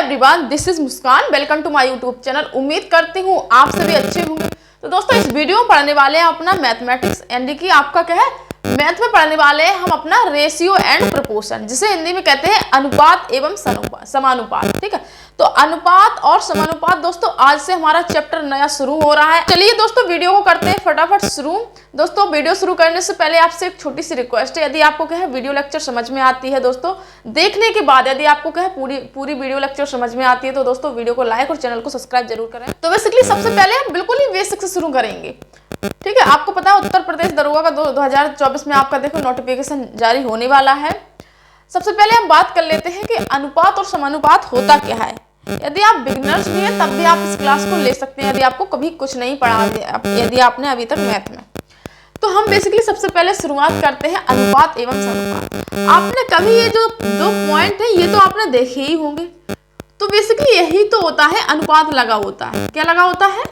Everyone, this is Muskan. Welcome to my YouTube channel. उम्मीद करती हूँ आप सभी अच्छे होंगे। तो दोस्तों, इस वीडियो में पढ़ने वाले हैं अपना मैथमेटिक्स, यानी कि आपका क्या है, मैथ में पढ़ने वाले हैं हम अपना रेशियो एंड प्रोपोर्शन, जिसे हिंदी में कहते हैं अनुपात एवं समानुपात। ठीक है, तो अनुपात और समानुपात दोस्तों आज से हमारा चैप्टर नया शुरू हो रहा है। चलिए दोस्तों, वीडियो को करते हैं फटाफट शुरू। दोस्तों, वीडियो शुरू करने से पहले आपसे एक छोटी सी रिक्वेस्ट है, यदि आपको क्या है वीडियो लेक्चर समझ में आती है दोस्तों, देखने के बाद यदि आपको क्या है पूरी वीडियो लेक्चर समझ में आती है तो दोस्तों वीडियो को लाइक और चैनल को सब्सक्राइब जरूर करें। तो बेसिकली सबसे पहले हम बिल्कुल ही बेसिक से शुरू करेंगे। ठीक है, आपको पता है उत्तर प्रदेश दरोगा का 2024 में आपका देखो नोटिफिकेशन जारी होने वाला है। सबसे पहले हम बात कर लेते हैं कि अनुपात और समानुपात होता क्या है। यदि आप बिगिनर्स भी हैं तब भी आप इस क्लास को ले सकते हैं, यदि आपको कभी कुछ नहीं पढ़ा, यदि आपने अभी तक मैथ में। तो हम बेसिकली सबसे पहले शुरुआत करते हैं अनुपात एवं समानुपात। आपने कभी ये जो दो पॉइंट है ये तो आपने देखे ही होंगे। तो बेसिकली यही तो होता है, अनुपात लगा होता है। क्या लगा होता है?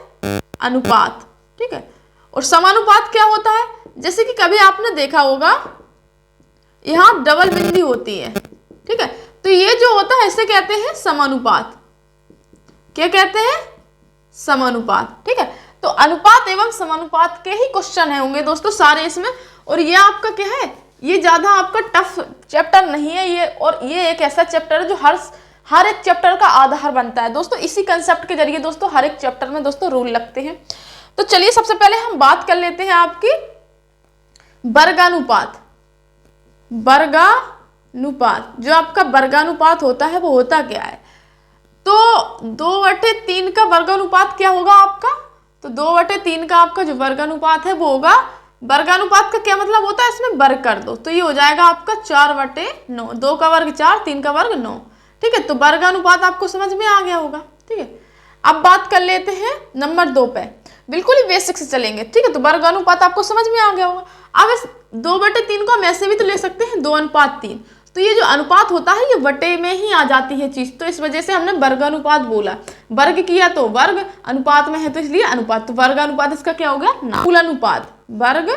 अनुपात। ठीक है, और समानुपात क्या होता है? जैसे कि कभी आपने देखा होगा यहाँ डबल बिंदी होती है। ठीक है, तो ये जो होता है इसे कहते हैं समानुपात। क्या कहते हैं? समानुपात। ठीक है, तो अनुपात एवं समानुपात के ही क्वेश्चन है होंगे दोस्तों सारे इसमें। और ये आपका क्या है, ये ज्यादा आपका टफ चैप्टर नहीं है ये, और ये एक ऐसा चैप्टर है जो हर एक चैप्टर का आधार बनता है दोस्तों। इसी कंसेप्ट के जरिए दोस्तों हर एक चैप्टर में दोस्तों रूल लगते हैं। तो चलिए सबसे पहले हम बात कर लेते हैं आपकी वर्गानुपात। वर्गानुपात, जो आपका वर्गानुपात होता है वो होता क्या है? तो 2/3 का वर्गानुपात क्या होगा आपका? तो 2/3 का आपका जो वर्गानुपात है वो होगा, वर्गानुपात का क्या मतलब होता है, इसमें वर्ग कर दो तो ये हो जाएगा आपका 4/9। 2 का वर्ग 4, 3 का वर्ग 9। ठीक है, तो वर्गानुपात आपको समझ में आ गया होगा। ठीक है, अब बात कर लेते हैं नंबर 2 पे, बिल्कुल ही बेसिक से चलेंगे। ठीक है, तो वर्गानुपात आपको समझ में आ गया होगा। अब इस 2/3 को हम ऐसे भी तो ले सकते हैं 2:3। तो ये जो अनुपात होता है ये बटे में ही आ जाती है चीज, तो इस वजह से हमने वर्गानुपात बोला। वर्ग किया तो वर्ग, अनुपात में है तो इसलिए अनुपात। तो वर्गानुपात इसका क्या हो गया? मूलानुपात। वर्ग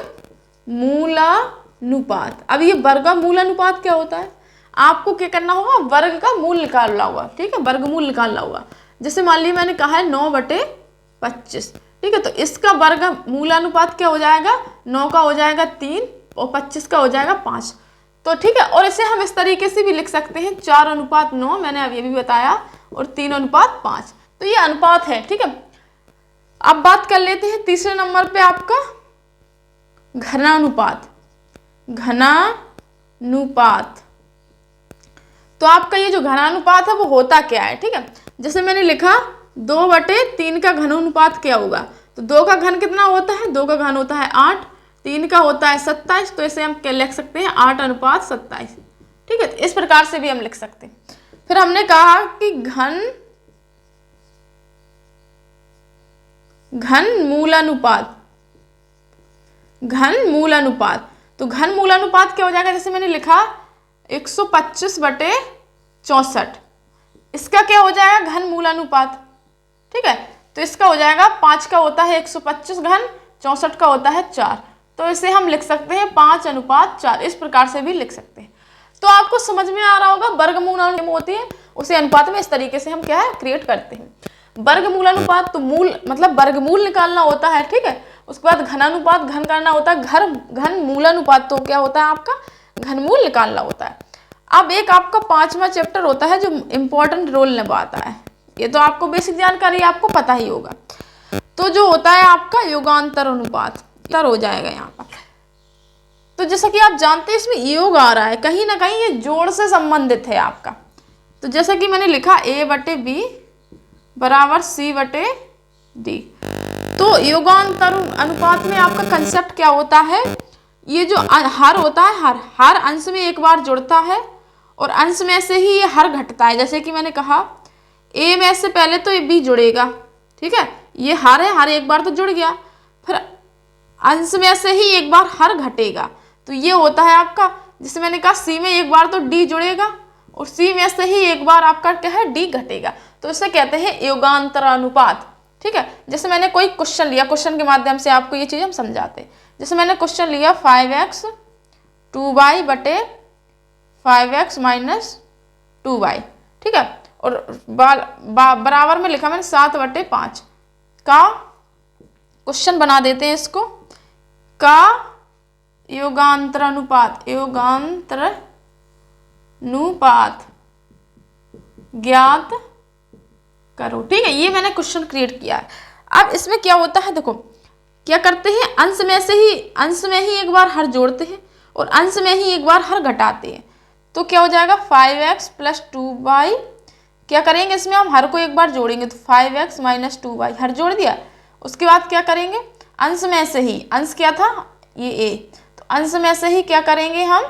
मूलानुपात। अब ये वर्गमूलानुपात क्या होता है? आपको क्या करना होगा, वर्ग का मूल निकालना होगा। ठीक है, वर्गमूल निकालना होगा। जैसे मान लीजिए मैंने कहा है 9/25। ठीक है, तो इसका वर्ग मूलानुपात क्या हो जाएगा? 9 का हो जाएगा 3 और 25 का हो जाएगा 5। तो ठीक है, और इसे हम इस तरीके से भी लिख सकते हैं 4:9, मैंने अब ये भी बताया, और 3:5। तो ये अनुपात है। ठीक है, अब बात कर लेते हैं तीसरे नंबर पे आपका घनानुपात। घनानुपात, तो आपका ये जो घनानुपात है वो होता क्या है? ठीक है, जैसे मैंने लिखा 2/3 का घनानुपात क्या होगा? तो 2 का घन कितना होता है? 2 का घन होता है 8, 3 का होता है 27, तो इसे हम क्या लिख सकते हैं? 8:27। ठीक है, इस प्रकार से भी हम लिख सकते हैं। फिर हमने कहा कि घनमूलानुपात। घनमूलानुपात, तो घनमूलानुपात क्या हो जाएगा? जैसे मैंने लिखा 125/64, इसका क्या हो जाएगा? घनमूलानुपात। ठीक है, तो इसका हो जाएगा 5 का होता है 125 घन, 64 का होता है 4, तो इसे हम लिख सकते हैं 5:4। इस प्रकार से भी लिख सकते हैं। तो आपको समझ में आ रहा होगा वर्गमूलानुपात होती है उसे अनुपात में इस तरीके से हम क्या है क्रिएट करते हैं। वर्गमूलानुपात तो मूल मतलब वर्गमूल निकालना होता है। ठीक है, उसके बाद घनानुपात घन करना होता है, घनमूलानुपात तो क्या होता है आपका? घनमूल निकालना होता है। अब एक आपका 5वां चैप्टर होता है जो इंपॉर्टेंट रोल निभाता है, ये तो आपको बेसिक जानकारी आपको पता ही होगा। तो जो होता है आपका योगांतर अनुपात हो जाएगा यहाँ पर। तो जैसा कि आप जानते हैं इसमें योग आ रहा है, कहीं ना कहीं ये जोड़ से संबंधित है आपका। तो जैसा कि मैंने लिखा A/B = C/D। तो योगांतर अनुपात में आपका कंसेप्ट क्या होता है? ये जो हर होता है, हर अंश में एक बार जुड़ता है और अंश में से ही ये हर घटता है। जैसे कि मैंने कहा A में से पहले तो B जुड़ेगा। ठीक है, ये हर है, हर एक बार तो जुड़ गया, फिर अंश में से ही एक बार हर घटेगा, तो ये होता है आपका। जैसे मैंने कहा C में एक बार तो D जुड़ेगा और C में से ही एक बार आपका क्या है D घटेगा, तो इसे कहते हैं योगांतर अनुपात। ठीक है, जैसे मैंने कोई क्वेश्चन लिया, क्वेश्चन के माध्यम से आपको ये चीज हम समझाते हैं। जैसे मैंने क्वेश्चन लिया 5x 2y/5x - 2y। ठीक है, और बराबर में लिखा मैंने 7/5 का क्वेश्चन बना देते हैं इसको। का योगांतरानुपात ज्ञात करो। ठीक है, ये मैंने क्वेश्चन क्रिएट किया है। अब इसमें क्या होता है, देखो क्या करते हैं, अंश में ही एक बार हर जोड़ते हैं और अंश में ही एक बार हर घटाते हैं। तो क्या हो जाएगा 5x + 2y। क्या करेंगे, इसमें हम हर को एक बार जोड़ेंगे तो 5x - 2y, हर जोड़ दिया। उसके बाद क्या करेंगे, अंश में से ही, अंश क्या था ये a, तो अंश में से ही क्या करेंगे हम,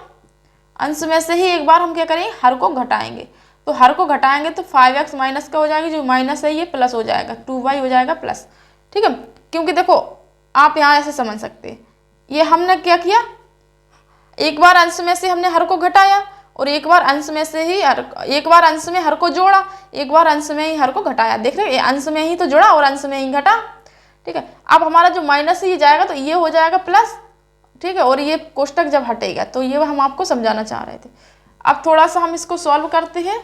अंश में से ही एक बार हम क्या करेंगे, हर को घटाएंगे। तो हर को घटाएंगे तो 5x माइनस का हो जाएगा, जो माइनस है ये प्लस हो जाएगा, 2y हो जाएगा प्लस। ठीक है, क्योंकि देखो आप यहाँ ऐसे समझ सकते हैं, ये हमने क्या किया, एक बार अंश में से हमने हर को घटाया और एक बार अंश में से ही एक बार अंश में हर को जोड़ा, एक बार अंश में ही हर को घटाया। देख रहे हैं, अंश में ही तो जोड़ा और अंश में ही घटा। ठीक है, अब हमारा जो माइनस ही जाएगा तो ये हो जाएगा प्लस। ठीक है, और ये कोष्टक जब हटेगा, तो ये हम आपको समझाना चाह रहे थे। अब थोड़ा सा हम इसको सॉल्व करते हैं।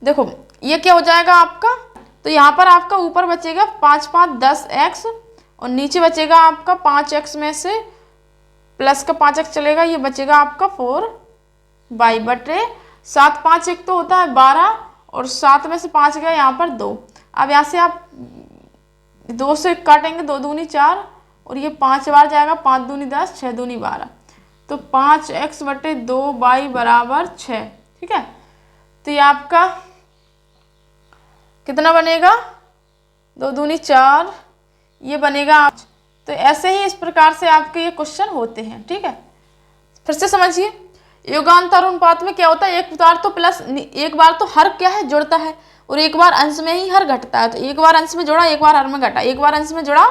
देखो ये क्या हो जाएगा आपका, तो यहाँ पर आपका ऊपर बचेगा 5 - 5 = 10x और नीचे बचेगा आपका 5x में से प्लस का 5x चलेगा, ये बचेगा आपका 4y बटे 7। 5 एक तो होता है 12 और 7 में से 5 गया यहाँ पर 2। अब यहाँ से आप 2 से काटेंगे, 2 दूनी 4 और ये 5 बार जाएगा, 5 दूनी 10, 6 दूनी 12, तो 5x बटे 2y बराबर 6। ठीक है, तो ये आपका कितना बनेगा, 2 दूनी 4, ये बनेगा 8। तो ऐसे ही इस प्रकार से आपके ये क्वेश्चन होते हैं। ठीक है, फिर से समझिए, योगांतर अनुपात में क्या होता है, एक बार तो प्लस, एक बार तो हर क्या है जुड़ता है और एक बार अंश में ही हर घटता है। तो एक बार अंश में जोड़ा, एक बार हर में घटा, एक बार अंश में जोड़ा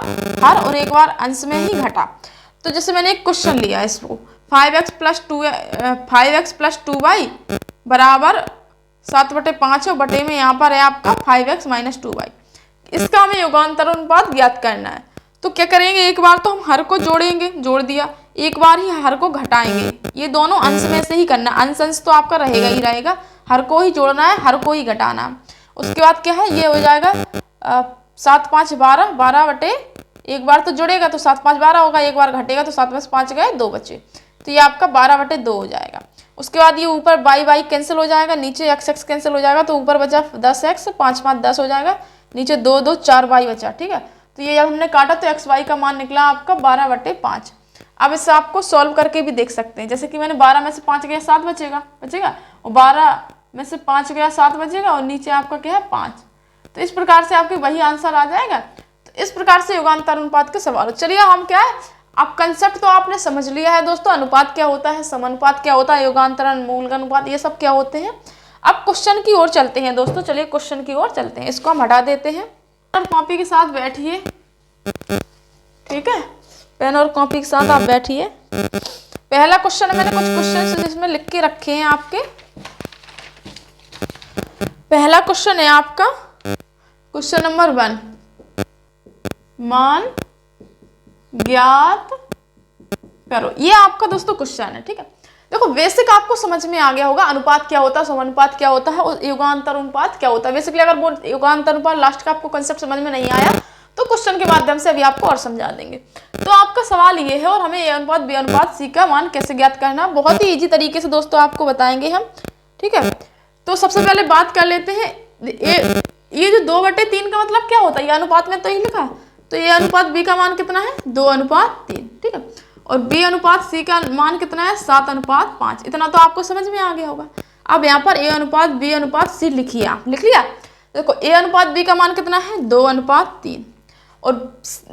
हर और एक बार अंश में ही घटा। तो जैसे मैंने एक क्वेश्चन लिया इसको, 5x + 2y बराबर 7/5 और बटे में यहाँ पर है आपका 5x - 2y। इसका हमें योगांतर अनुपात ज्ञात करना है। तो क्या करेंगे, एक बार तो हम हर को जोड़ेंगे, जोड़ दिया, एक बार ही हर को घटाएंगे। ये दोनों अंश में से ही करना, अंश तो आपका रहेगा ही रहेगा, हर को ही जोड़ना है, हर को ही घटाना है। उसके बाद क्या है, ये हो जाएगा 7 - 5 = 12, 12 बटे, एक बार तो जुड़ेगा तो 7 - 5 = 12 होगा, एक बार घटेगा तो 7 में से 5 गए, 2 बचे, तो ये आपका 12/2 हो जाएगा। उसके बाद ये ऊपर y कैंसिल हो जाएगा, नीचे x कैंसिल हो जाएगा, तो ऊपर बचा 10x, 5 - 5 = 10 हो जाएगा, नीचे 2 2 4y बचा। ठीक है, तो ये जब हमने काटा तो xy का मान निकला आपका 12/5। अब इसे आपको सॉल्व करके भी देख सकते हैं, जैसे कि मैंने 12 में से 5 गया 7 बचेगा, और 12 में से 5 गया 7 बचेगा और नीचे आपका क्या है 5। तो इस प्रकार से आपके वही आंसर आ जाएगा। तो इस प्रकार से योगांतर अनुपात के सवाल। चलिए हम क्या है, अब कंसेप्ट तो आपने समझ लिया है दोस्तों, अनुपात क्या होता है, समानुपात क्या होता है, योगांतरण, मूल अनुपात, ये सब क्या होते हैं। अब क्वेश्चन की ओर चलते हैं दोस्तों, चलिए क्वेश्चन की ओर चलते हैं। इसको हम हटा देते हैं और कॉपी के साथ बैठिए। ठीक है, पेन और कॉपी के साथ आप बैठिए। पहला क्वेश्चन है, मैंने कुछ क्वेश्चन इसमें लिख के रखे हैं आपके। पहला क्वेश्चन है आपका क्वेश्चन नंबर 1, मान ज्ञात करो। ये आपका दोस्तों क्वेश्चन है। ठीक है, देखो बेसिक आपको समझ में आ गया होगा, अनुपात क्या होता है, समानुपात क्या होता है और योगांतर अनुपात क्या होता है। बेसिकली अगर वो योगांतर अनुपात लास्ट का आपको कंसेप्ट समझ में नहीं आया तो क्वेश्चन के माध्यम से अभी आपको और समझा देंगे। तो आपका सवाल ये है, और हमें ए अनुपात बी अनुपात सी का मान कैसे ज्ञात करना, बहुत ही इजी तरीके से दोस्तों आपको बताएंगे हम। ठीक है, तो सबसे पहले बात कर लेते हैं, ये जो 2/3 का मतलब क्या होता है, ये अनुपात में तो ही लिखा, तो ए अनुपात बी का मान कितना है 2/3। ठीक है, और बी अनुपात सी का मान कितना है 7/5। इतना तो आपको समझ में आ गया होगा। अब यहाँ पर ए अनुपात बी अनुपात सी लिखिए, आप लिख लिया। देखो ए अनुपात बी का मान कितना है 2/3 और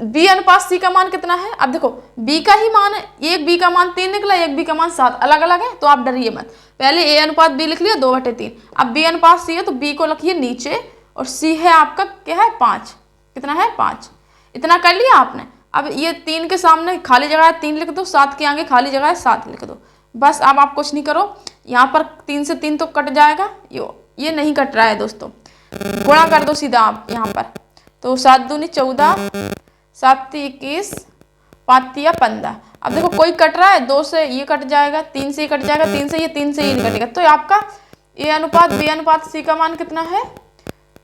बी अनुपात सी का मान कितना है। अब देखो बी का ही मान है, एक बी का मान 3 निकला, एक बी का मान 7, अलग अलग है, तो आप डरिए मत। पहले ए अनुपात बी लिख लिया 2/3, अब बी अनुपात सी है तो बी को लिखिए नीचे और सी है आपका क्या है 5। कितना है 5, इतना कर लिया आपने। अब ये 3 के सामने खाली जगह है 3 लिख दो, 7 के आगे खाली जगह है 7 लिख दो, बस। अब आप कुछ नहीं करो, यहाँ पर 3 से 3 तो कट जाएगा, ये नहीं कट रहा है दोस्तों, गुणा कर दो सीधा आप यहाँ पर। तो 7 दूनी 14, 7 21, 5 तिया 15। अब देखो कोई कट रहा है, 2 से ये कट जाएगा, 3 से ये कट जाएगा, 3 से ये नहीं कटेगा, तो आपका ए अनुपात बी अनुपात सी का मान कितना है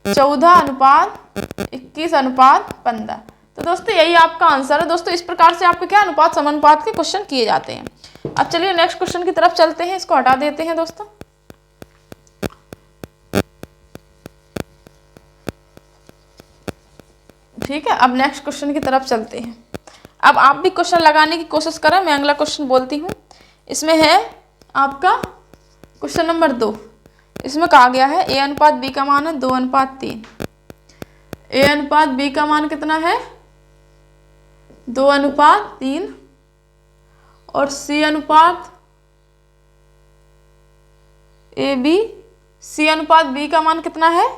14:21:15। तो दोस्तों यही आपका आंसर है। दोस्तों इस प्रकार से आपके क्या अनुपात समानुपात के क्वेश्चन किए जाते हैं। अब चलिए नेक्स्ट क्वेश्चन की तरफ चलते हैं, इसको हटा देते हैं दोस्तों। ठीक है, अब नेक्स्ट क्वेश्चन की तरफ चलते हैं। अब आप भी क्वेश्चन लगाने की कोशिश करें, मैं अगला क्वेश्चन बोलती हूँ। इसमें है आपका क्वेश्चन नंबर 2। इसमें कहा गया है ए अनुपात बी का मान है 2:3। ए अनुपात बी का मान कितना है 2:3 और सी अनुपात ए बी, सी अनुपात बी का मान कितना है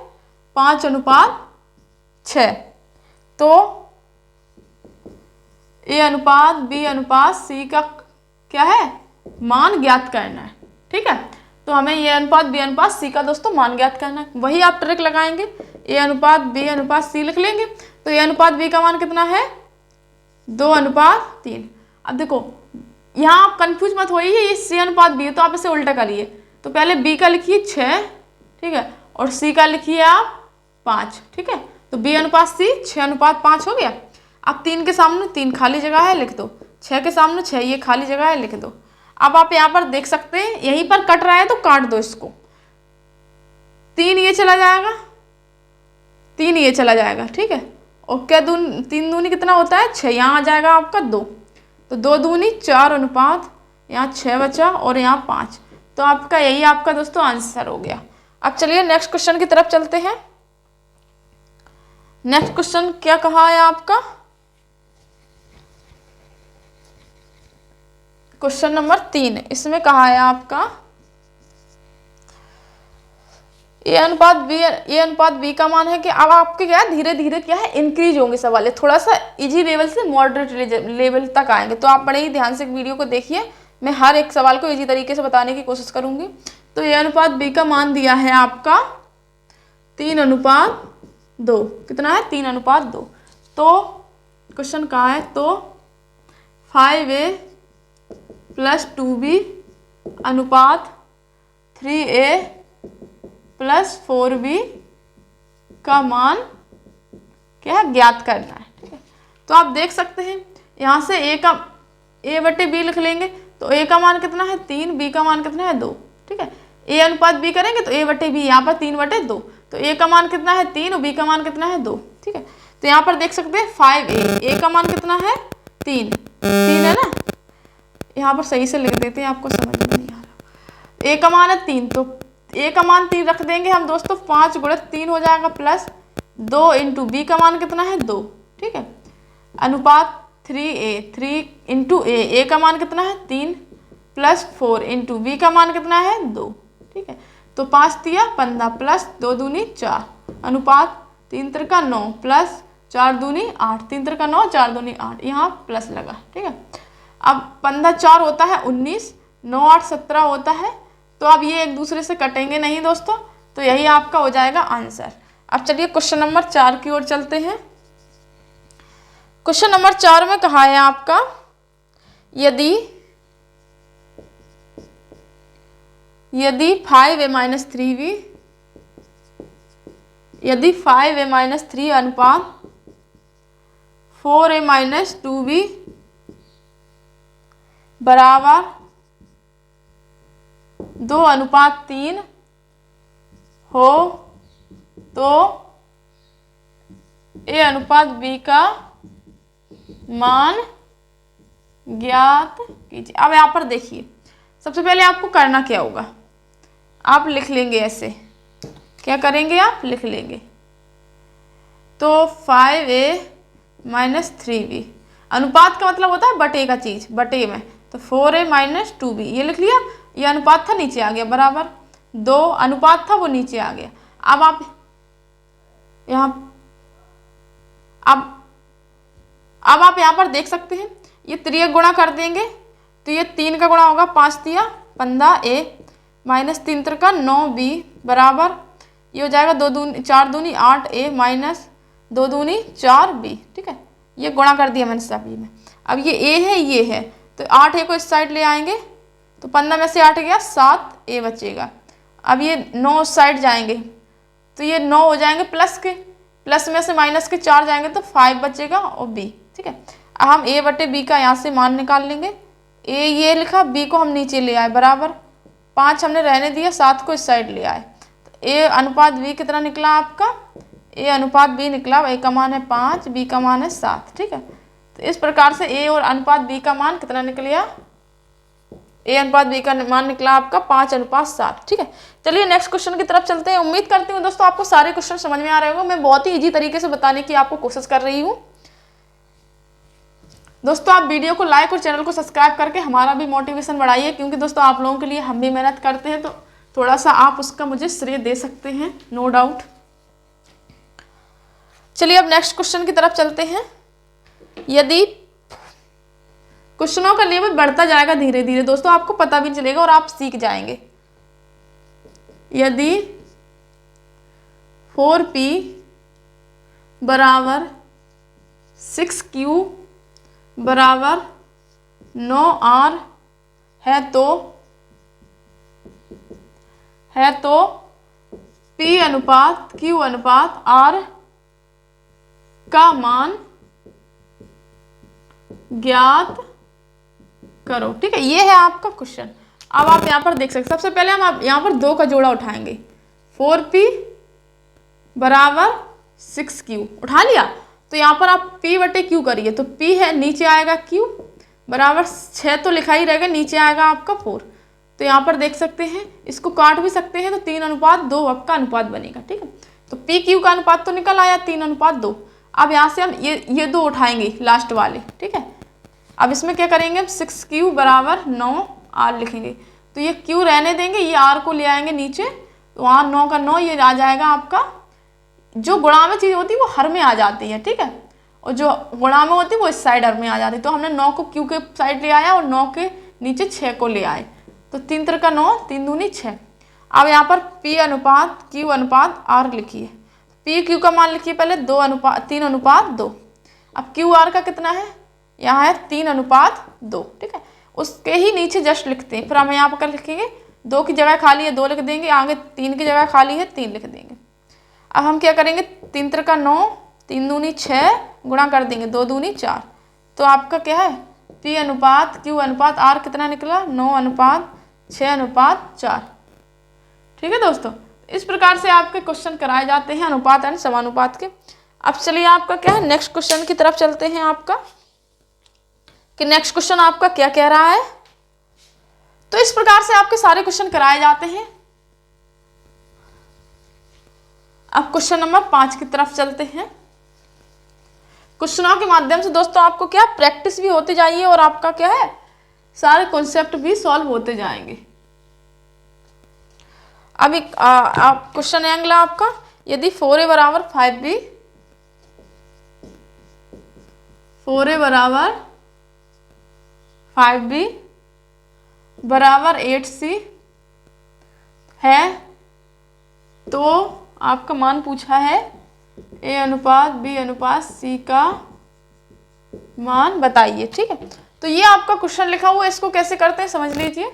5:6। तो ए अनुपात बी अनुपात सी का क्या है मान ज्ञात करना है। ठीक है, तो हमें ए अनुपात बी अनुपात सी का दोस्तों मान ज्ञात करना है। वही आप ट्रिक लगाएंगे, ए अनुपात बी अनुपात सी लिख लेंगे। तो ए अनुपात बी का मान कितना है 2:3। अब देखो यहाँ आप कंफ्यूज मत होइए, ये सी अनुपात बी है तो आप इसे उल्टा करिए। तो पहले बी का लिखिए 6, ठीक है, और सी का लिखिए आप 5। ठीक है, तो बी अनुपात सी 6:5 हो गया। अब 3 के सामने 3 खाली जगह है, लिख दो। 6 के सामने 6, ये खाली जगह है, लिख दो। अब आप यहाँ पर देख सकते हैं यहीं पर कट रहा है तो काट दो इसको। 3 ये चला जाएगा, 3 ये चला जाएगा। ठीक है, और क्या 3 दूनी कितना होता है 6, यहाँ आ जाएगा आपका 2। तो 2 दूनी 4 अनुपात, यहाँ 6 बचा और यहाँ 5। तो आपका यही आपका दोस्तों आंसर हो गया। अब चलिए नेक्स्ट क्वेश्चन की तरफ चलते हैं। नेक्स्ट क्वेश्चन क्या कहा है आपका, क्वेश्चन नंबर 3। इसमें कहा है आपका ए अनुपात बी का मान है कि अब आपके क्या है धीरे धीरे क्या है इंक्रीज होंगे सवाल, थोड़ा सा इजी लेवल से मॉडरेट लेवल तक आएंगे। तो आप बड़े ही ध्यान से वीडियो को देखिए, मैं हर एक सवाल को इजी तरीके से बताने की कोशिश करूंगी। तो ए अनुपात बी का मान दिया है आपका 3:2। कितना है 3:2। तो क्वेश्चन कहाँ है, तो 5A + 2B अनुपात 3A + 4B का मान क्या है ज्ञात करना है। ठीक है, तो आप देख सकते हैं यहाँ से A/B लिख लेंगे। तो A का मान कितना है 3, B का मान कितना है 2। ठीक है, A अनुपात B करेंगे तो A/B यहाँ पर 3/2। तो A का मान कितना है 3 और B का मान कितना है 2। ठीक है, तो यहाँ पर देख सकते हैं 5A, A का मान कितना है 3 है ना, यहाँ पर सही से लिख देते हैं, आपको समझ में नहीं आ रहा। A का मान है 3, तो A का मान 3 रख देंगे हम दोस्तों, 5 × 3 हो जाएगा प्लस 2 × B का मान कितना है 2। ठीक है, अनुपात 3A 3 × A का मान कितना है 3 प्लस 4 × B का मान कितना है 2। ठीक है, तो 5 × 15 प्लस 2 दूनी 4 अनुपात 3 × 9 प्लस 4 दूनी 8, 3 × 9 4 दूनी 8, यहाँ प्लस लगा। ठीक है, अब 15 4 होता है 19, 9 8 17 होता है। तो अब ये एक दूसरे से कटेंगे नहीं दोस्तों, तो यही आपका हो जाएगा आंसर। अब चलिए क्वेश्चन नंबर 4 की ओर चलते हैं। क्वेश्चन नंबर 4 में कहा है आपका यदि 5A - 3B यदि 5A - 3 अनुपात 4A - 2B बराबर 2:3 हो तो A अनुपात B का मान ज्ञात कीजिए। अब यहाँ पर देखिए, सबसे पहले आपको करना क्या होगा, आप लिख लेंगे ऐसे। क्या करेंगे, आप लिख लेंगे। तो 5A - 3B अनुपात का मतलब होता है बटे का चीज, बटे में। तो 4A - 2B ये लिख लिया, ये अनुपात था नीचे आ गया बराबर 2, अनुपात था वो नीचे आ गया। अब आप यहाँ अब आप यहाँ पर देख सकते हैं ये 3 गुणा कर देंगे तो ये 3 का गुणा होगा, 5 × 15A - 3 × 9B बराबर ये हो जाएगा 4 दूनी 8A - 2 दूनी 4B। ठीक है, ये गुणा कर दिया मैंने सभी में। अब ये A है ये है, तो 8A को इस साइड ले आएंगे तो 15 में से 8 गया 7A बचेगा। अब ये 9 उस साइड जाएंगे तो ये 9 हो जाएंगे प्लस के, प्लस में से माइनस के 4 जाएंगे तो 5 बचेगा और बी। ठीक है, अब हम ए बटे बी का यहाँ से मान निकाल लेंगे। ए ये लिखा, बी को हम नीचे ले आए बराबर, 5 हमने रहने दिया, 7 को इस साइड ले आए। तो ए अनुपात बी कितना निकला आपका, ए अनुपात बी निकला, ए का मान है 5, बी का मान है 7। ठीक है, तो इस प्रकार से ए और अनुपात बी का मान कितना निकल गया, ए अनुपात बी का मान निकला आपका 5:7। ठीक है, चलिए नेक्स्ट क्वेश्चन की तरफ चलते हैं। उम्मीद करती हूँ दोस्तों आपको सारे क्वेश्चन समझ में आ रहे होंगे। मैं बहुत ही इजी तरीके से बताने की आपको कोशिश कर रही हूँ। दोस्तों आप वीडियो को लाइक और चैनल को सब्सक्राइब करके हमारा भी मोटिवेशन बढ़ाइए, क्योंकि दोस्तों आप लोगों के लिए हम भी मेहनत करते हैं, तो थोड़ा सा आप उसका मुझे श्रेय दे सकते हैं, नो डाउट। चलिए अब नेक्स्ट क्वेश्चन की तरफ चलते हैं। यदि क्वेश्चनों का लेवल बढ़ता जाएगा धीरे धीरे दोस्तों, आपको पता भी चलेगा और आप सीख जाएंगे। यदि 4p बराबर 6q बराबर 9r है तो p अनुपात q अनुपात r का मान ज्ञात करो। ठीक है, ये है आपका क्वेश्चन। अब आप यहाँ पर देख सकते, सबसे पहले हम आप यहाँ पर 2 का जोड़ा उठाएंगे। 4p बराबर 6q उठा लिया, तो यहाँ पर आप p बटे q करिए, तो p है, नीचे आएगा q बराबर 6 तो लिखा ही रहेगा, नीचे आएगा आपका 4। तो यहाँ पर देख सकते हैं, इसको काट भी सकते हैं, तो 3:2 आपका अनुपात बनेगा। ठीक है, तो p q का अनुपात तो निकल आया 3:2। अब यहाँ से हम ये 2 उठाएंगे लास्ट वाले। ठीक है, अब इसमें क्या करेंगे, हम 6q बराबर 9r लिखेंगे, तो ये q रहने देंगे, ये r को ले आएंगे नीचे, तो वहाँ 9 का 9 ये आ जाएगा आपका। जो गुणा में चीज़ होती है वो हर में आ जाती है। ठीक है, और जो गुणा में होती है वो इस साइड हर में आ जाती है। तो हमने 9 को q के साइड ले आया और 9 के नीचे 6 को ले आए, तो 3 3 का 9, 3 दूनी 6। अब यहाँ पर p अनुपात q अनुपात r लिखिए। p q का मान लिखिए पहले 3:2। अब q r का कितना है, यहाँ है 3:2। ठीक है, उसके ही नीचे जस्ट लिखते हैं, फिर हम यहाँ पर लिखेंगे 2 की जगह खाली है 2 लिख देंगे, आगे 3 की जगह खाली है 3 लिख देंगे। अब हम क्या करेंगे, 3 3 का 9, 3 दूनी 6 गुणा कर देंगे, 2 दूनी 4। तो आपका क्या है, p अनुपात q अनुपात r कितना निकला, 9:6:4। ठीक है दोस्तों, इस प्रकार से आपके क्वेश्चन कराए जाते हैं अनुपात एंड समानुपात के। अब चलिए आपका क्या है, नेक्स्ट क्वेश्चन की तरफ चलते हैं आपका, कि नेक्स्ट क्वेश्चन आपका क्या कह रहा है। तो इस प्रकार से आपके सारे क्वेश्चन कराए जाते हैं। अब क्वेश्चन नंबर 5 की तरफ चलते हैं। क्वेश्चनों के माध्यम से दोस्तों आपको क्या प्रैक्टिस भी होती जाइए और आपका क्या है, सारे कॉन्सेप्ट भी सॉल्व होते जाएंगे। अभी आप क्वेश्चन है अगला आपका, यदि 4a बराबर 5b, 4a बराबर 5b बराबर 8c है, तो आपका मान पूछा है a अनुपात b अनुपात c का मान बताइए। ठीक है, तो ये आपका क्वेश्चन लिखा हुआ है, इसको कैसे करते हैं समझ लीजिए।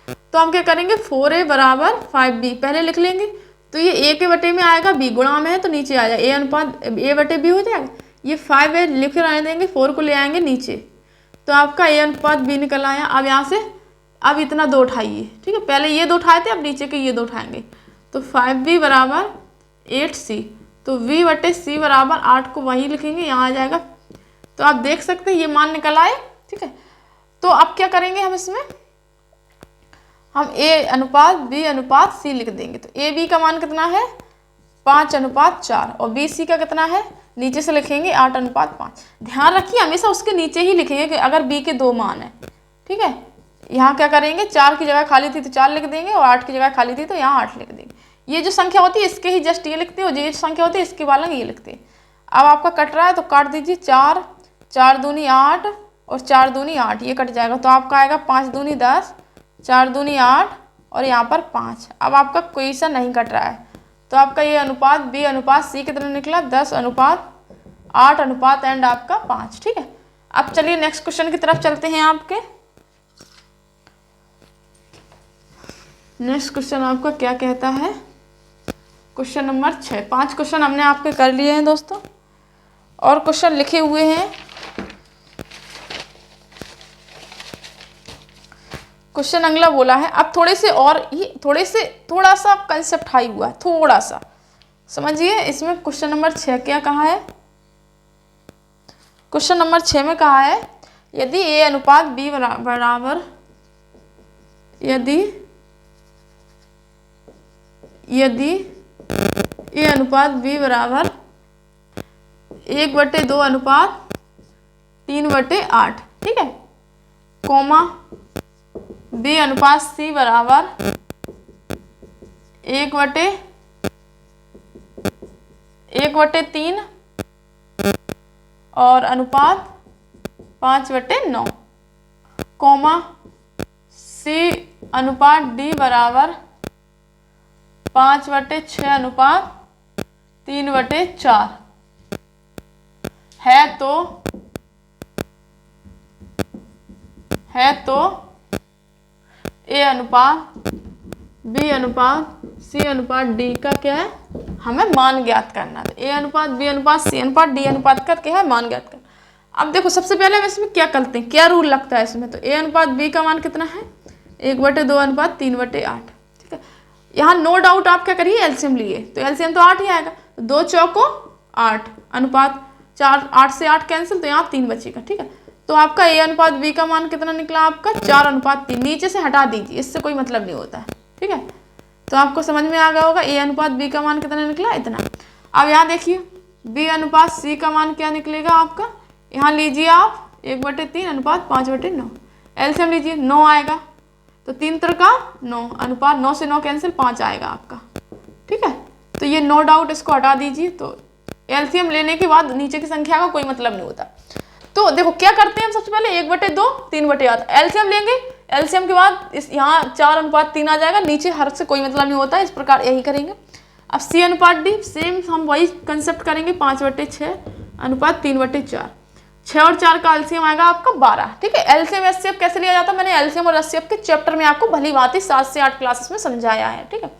तो हम क्या करेंगे, 4a बराबर 5b पहले लिख लेंगे, तो ये a के बटे में आएगा, b गुणा में है तो नीचे आ जाएगा, a अनुपात a बटे b हो जाएगा। ये 5a लिख रहने देंगे, 4 को ले आएंगे नीचे, तो आपका a अनुपात b निकल आया। अब यहाँ से अब इतना 2 उठाइए। ठीक है, पहले ये 2 उठाए थे, अब नीचे के ये 2 उठाएंगे, तो 5b बराबर 8c, तो v बटे c बराबर 8 को वहीं लिखेंगे, यहाँ आ जाएगा। तो आप देख सकते हैं ये मान निकल आए। ठीक है, तो अब क्या करेंगे, हम इसमें हम a अनुपात b अनुपात c लिख देंगे। तो a b का मान कितना है, 5:4, और b c का कितना है, नीचे से लिखेंगे 8:5। ध्यान रखिए हमेशा उसके नीचे ही लिखेंगे कि अगर b के 2 मान है। ठीक है, यहाँ क्या करेंगे, 4 की जगह खाली थी तो 4 लिख देंगे, और 8 की जगह खाली थी तो यहाँ 8 लिख देंगे। ये जो संख्या होती है इसके ही जस्ट ये लिखते हैं, और ये जो संख्या होती है इसके वाला ये लिखते हैं। अब आपका कट रहा है तो काट दीजिए, 4 4 दूनी 8 और 4 दूनी 8, ये कट जाएगा, तो आपका आएगा 5 दूनी 10, 4 दूनी 8 और यहाँ पर 5। अब आपका कोई सा नहीं कट रहा है, तो आपका ये अनुपात b अनुपात c कितना निकला, 10:8 अनुपात एंड आपका 5। ठीक है, अब चलिए नेक्स्ट क्वेश्चन की तरफ चलते हैं आपके। नेक्स्ट क्वेश्चन आपका क्या कहता है, क्वेश्चन नंबर 6। 5 क्वेश्चन हमने आपके कर लिए हैं दोस्तों, और क्वेश्चन लिखे हुए हैं। क्वेश्चन अगला बोला है, अब थोड़े से और ये थोड़ा सा कंसेप्ट हाई हुआ है, थोड़ा सा समझिए। इसमें क्वेश्चन नंबर 6 क्या कहा है, क्वेश्चन नंबर 6 में कहा है यदि ए अनुपात बी बराबर यदि ए अनुपात बी बराबर 1/2 अनुपात 3/8, ठीक है, कॉमा बी अनुपात सी बराबर 1/3 और अनुपात 5/9, कॉमा सी अनुपात डी बराबर 5/6 अनुपात 3/4 है तो ए अनुपात बी अनुपात सी अनुपात डी का क्या है, हमें मान ज्ञात करना है। ए अनुपात बी अनुपात सी अनुपात डी अनुपात का क्या है, मान ज्ञात करना। अब देखो सबसे पहले हम इसमें क्या करते हैं, क्या रूल लगता है इसमें, तो ए अनुपात बी का मान कितना है 1/2 अनुपात 3/8, ठीक है। यहाँ नो डाउट आप क्या करिए, एलसीएम लिए, तो एलसीएम तो 8 ही आएगा, 2 चौको 8 अनुपात 4, 8 से 8 कैंसिल, तो यहाँ 3 बचेगा, ठीक है। तो आपका ए अनुपात बी का मान कितना निकला आपका 4/3, नीचे से हटा दीजिए, इससे कोई मतलब नहीं होता है, ठीक है। तो आपको समझ में आ गया होगा ए अनुपात बी का मान कितना निकला, इतना। अब यहाँ देखिए बी अनुपात सी का मान क्या निकलेगा आपका, यहाँ लीजिए आप 1/3 अनुपात 5/9, एलसीएम लीजिए 9 आएगा, तो 3 का 9 अनुपात 9 से 9 कैंसिल 5 आएगा आपका, ठीक है। तो ये नो डाउट इसको हटा दीजिए, तो एलसीएम लेने के बाद नीचे की संख्या का कोई मतलब नहीं होता। तो देखो क्या करते हैं हम, सबसे पहले 1/2 3/8 एलसीएम लेंगे, एलसीएम के बाद इस यहाँ 4/3 आ जाएगा, नीचे हर से कोई मतलब नहीं होता, इस प्रकार यही करेंगे। अब सी अनुपात डी सेम हम वही कंसेप्ट करेंगे, 5/6 अनुपात 3/4, 6 और 4 का एलसीएम आएगा आपका 12, ठीक है। एलसीएम एचसीएफ कैसे लिया जाता है, मैंने एलसीएम और एचसीएफ के चैप्टर में आपको भली भांति 7 से 8 क्लासेस में समझाया है, ठीक है।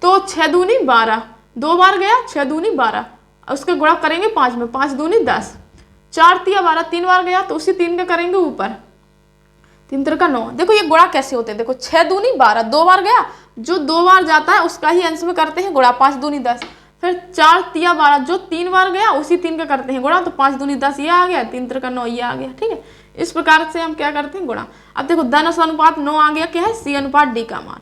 तो 6 दूनी 12, 2 बार गया 6 दूनी 12, उसके गुणा करेंगे 5 में, 5 दूनी 10, 4 तिया 12, 3 बार गया तो उसी 3 का करेंगे ऊपर, 3 का 9। देखो ये गुणा कैसे होते हैं, देखो 6 दूनी 12, 2 बार गया, जो 2 बार जाता है उसका ही अंश में करते हैं गुणा, 5 दूनी 10, फिर 4 तिया 12, जो 3 बार गया उसी 3 का करते हैं गुणा, तो 5 दूनी 10 ये आ गया, 3 का 9 ये आ गया, ठीक है। इस प्रकार से हम क्या करते हैं गुणा। अब देखो धनुष अनुपात 9 आ गया, क्या है सी अनुपात डी का मान,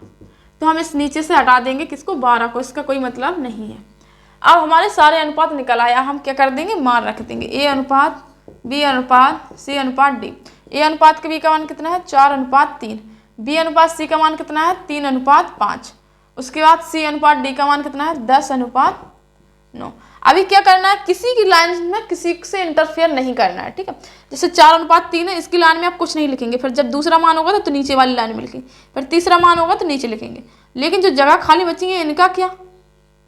तो हम इस नीचे से हटा देंगे किसको 12 को, इसका कोई मतलब नहीं है। अब हमारे सारे अनुपात निकल आया, हम क्या कर देंगे मान रख देंगे, ए अनुपात बी अनुपात सी अनुपात डी। ए अनुपात के बी का मान कितना है 4/3, बी अनुपात सी का मान कितना है 3/5, उसके बाद सी अनुपात डी का मान कितना है 10/9। अभी क्या करना है, किसी की लाइन में किसी से इंटरफेयर नहीं करना है, ठीक है। जैसे 4/3 है, इसकी लाइन में आप कुछ नहीं लिखेंगे, फिर जब दूसरा मान होगा तो नीचे वाली लाइन में लिखेंगे, फिर तीसरा मान होगा तो नीचे लिखेंगे, लेकिन जो जगह खाली बची है इनका क्या,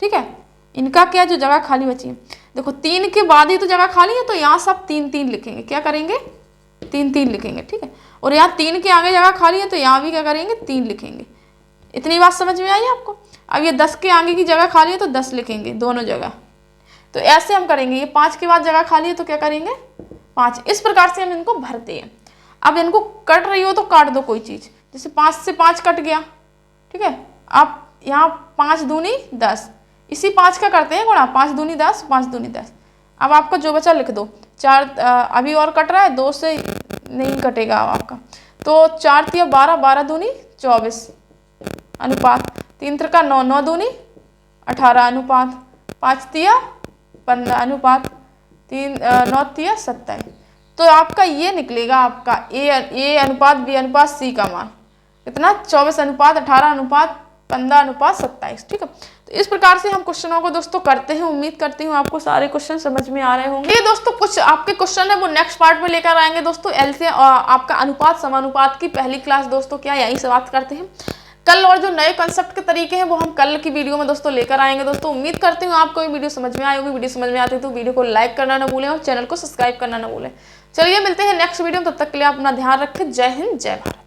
ठीक है, इनका क्या, जो जगह खाली बची है, देखो 3 के बाद ही तो जगह खाली है, तो यहाँ सब 3 लिखेंगे, क्या करेंगे 3 लिखेंगे, ठीक है। और यहाँ 3 के आगे जगह खाली है तो यहाँ भी क्या करेंगे 3 लिखेंगे। इतनी बात समझ में आई आपको। अब ये 10 के आगे की जगह खाली है तो 10 लिखेंगे दोनों जगह, तो ऐसे हम करेंगे। ये 5 के बाद जगह खाली है तो क्या करेंगे 5, इस प्रकार से हम इनको भरते हैं। अब इनको कट रही हो तो काट दो कोई चीज़, जैसे 5 से 5 कट गया, ठीक है। आप यहाँ 5 दूनी 10, इसी 5 का करते हैं गुणा, 5 दूनी 10, 5 दूनी 10। अब आपका जो बचा लिख दो, 4 अभी और कट रहा है, 2 से नहीं कटेगा अब आपका, तो 4 तिया 12, 12 दूनी 24 अनुपात 3 का 9, 9 दूनी 18 अनुपात 5 तिया 15 अनुपात 9 तिया 27। तो आपका ये निकलेगा आपका ए अनुपात बी अनुपात सी का मान कितना 24/18 अनुपात 15 अनुपात 27, ठीक है। तो इस प्रकार से हम क्वेश्चनों को दोस्तों करते हैं। उम्मीद करती हूँ आपको सारे क्वेश्चन समझ में आ रहे होंगे। ये दोस्तों कुछ आपके क्वेश्चन है वो नेक्स्ट पार्ट में लेकर आएंगे दोस्तों। एलसीएम आपका अनुपात समानुपात की पहली क्लास दोस्तों क्या यहीं से बात करते हैं कल, और जो नए कंसेप्ट के तरीके हैं वो हम कल की वीडियो में दोस्तों लेकर आएंगे दोस्तों। उम्मीद करती हूँ आपको ये वीडियो समझ में आई होगी। वीडियो समझ में आती है तो वीडियो को लाइक करना ना भूलें और चैनल को सब्सक्राइब करना ना भूलें। चलिए मिलते हैं नेक्स्ट वीडियो में, तब तक के लिए अपना ध्यान रखें। जय हिंद, जय भारत।